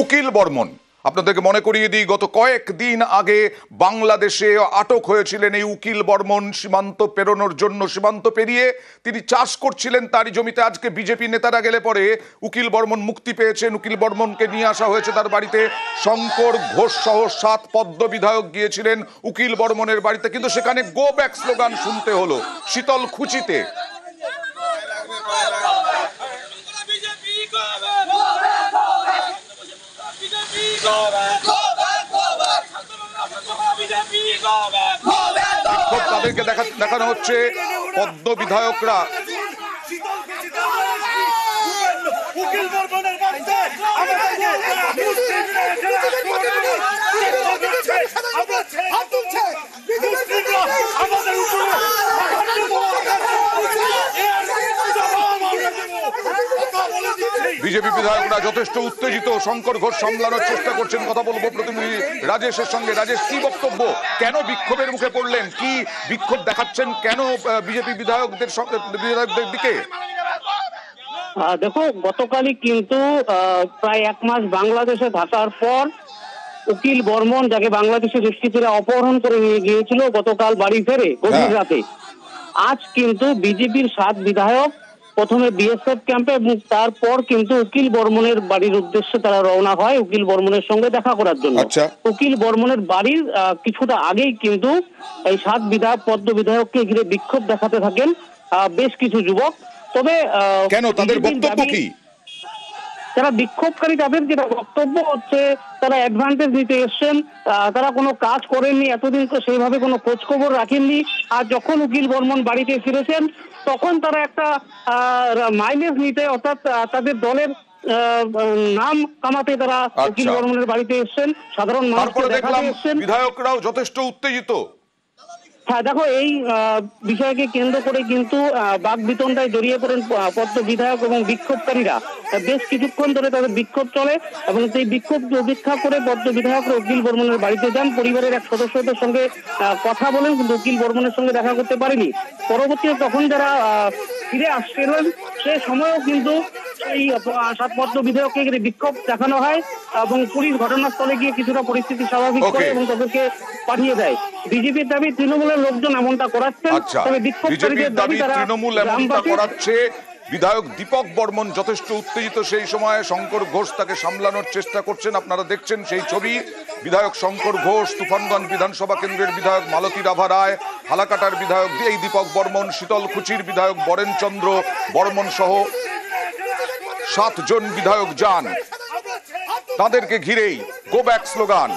উকিল বর্মন, আপনাদেরকে মনে করিয়ে দিই, গত কয়েকদিন আগে বাংলাদেশে আটক হয়েছিলেন এই উকিল বর্মন। সীমান্ত পেরোনোর জন্য সীমান্ত পেরিয়ে তিনি চাষ করছিলেন তারই জমিতে। আজকে বিজেপি নেতারা গেলে পরে উকিল বর্মন মুক্তি পেয়েছেন। উকিল বর্মনকে নিয়ে আসা হয়েছে তার বাড়িতে। শঙ্কর ঘোষ সহ 7 পদ্ম বিধায়ক গিয়েছিলেন উকিল বর্মনের বাড়িতে, কিন্তু সেখানে গো ব্যাক স্লোগান শুনতে হলো শীতলকুচিতে। তাদেরকে দেখানো হচ্ছে পদ্ম বিধায়করা বিজেপি বিধায়করা যথেষ্ট উত্তেজিত। শঙ্কর ঘোষ সামলানোর চেষ্টা করছেন। কথা বলবো প্রতিনিধি রাজেশের সঙ্গে। রাজেশ, কি বক্তব্য? কেন বিক্ষোভের মুখে পড়লেন? কি বিক্ষোভ দেখাচ্ছেন কেন বিজেপি বিধায়কদের দিকে? দেখো, গতকালই কিন্তু প্রায় 1 মাস বাংলাদেশে থাকার পর উকিল বর্মন, যাকে বাংলাদেশে দুষ্কৃতীরা অপহরণ করে নিয়ে গিয়েছিল, গতকাল বাড়ি ফেরে গভীর রাতে। আজ কিন্তু বিজেপির 7 বিধায়ক প্রথমে বিএসএফ ক্যাম্পে এবং তারপর কিন্তু উকিল বর্মনের বাড়ির উদ্দেশ্যে তারা রওনা হয় উকিল বর্মনের সঙ্গে দেখা করার জন্য। উকিল বর্মনের বাড়ির কিছুটা আগেই কিন্তু এই 7 বিধায়ক পদ্ম বিধায়ককে ঘিরে বিক্ষোভ দেখাতে থাকেন বেশ কিছু যুবক। তবে কেন, তাদের বক্তব্য কি? যারা বিক্ষোভকারী তাদের যেটা বক্তব্য হচ্ছে, তারা অ্যাডভান্টেজ নিতে এসছেন। তারা কোনো কাজ করেননি, এতদিন তো সেইভাবে কোনো খোঁজ খবর রাখেননি। আর যখন উকিল বর্মন বাড়িতে ফিরেছেন তখন তারা একটা মাইলেজ নিতে, অর্থাৎ তাদের দলের নাম কামাতে তারা উকিল বর্মনের বাড়িতে এসছেন। সাধারণ মানুষকে দেখাতে এসছেন। বিধায়করাও যথেষ্ট উত্তেজিত। হ্যাঁ, দেখো, এই বিষয়কে কেন্দ্র করে কিন্তু বাকবিতণ্ডায় জড়িয়ে পড়েন পদ্ম বিধায়ক এবং বিক্ষোভকারীরা। বেশ কিছুক্ষণ ধরে তাদের বিক্ষোভ চলে এবং সেই বিক্ষোভ উপেক্ষা করে পদ্ম বিধায়করা উকিল বর্মনের বাড়িতে যান। পরিবারের এক সদস্যদের সঙ্গে কথা বলেন, কিন্তু উকিল বর্মনের সঙ্গে দেখা করতে পারেনি। পরবর্তীতে তখন যারা ফিরে আসছিলেন সে সময়ও কিন্তু এই 7 পদ্ম বিধায়ককে বিক্ষোভ দেখানো হয় এবং পুলিশ ঘটনাস্থলে গিয়ে কিছুটা পরিস্থিতি স্বাভাবিক করে এবং তাদেরকে পাঠিয়ে দেয়। বিজেপির দাবি তৃণমূলের লোকজন এমনটা করাচ্ছেন, তবে বিক্ষোভকারীদের দাবি তৃণমূল এমনটা করাচ্ছে। বিধায়ক দীপক বর্মন যথেষ্ট উত্তেজিত। সেই সময় শঙ্কর ঘোষ তাকে সামলানোর চেষ্টা করছেন। আপনারা দেখছেন সেই ছবি। বিধায়ক শঙ্কর ঘোষ, তুফানগঞ্জ বিধানসভা কেন্দ্রের বিধায়ক মালতী রাভা রায়, হালাকাটার বিধায়ক এই দীপক বর্মন, শীতলকুচির বিধায়ক বরেন চন্দ্র বর্মন সহ 7 জন বিধায়ক যান। তাদেরকে ঘিরেই গো ব্যাক স্লোগান।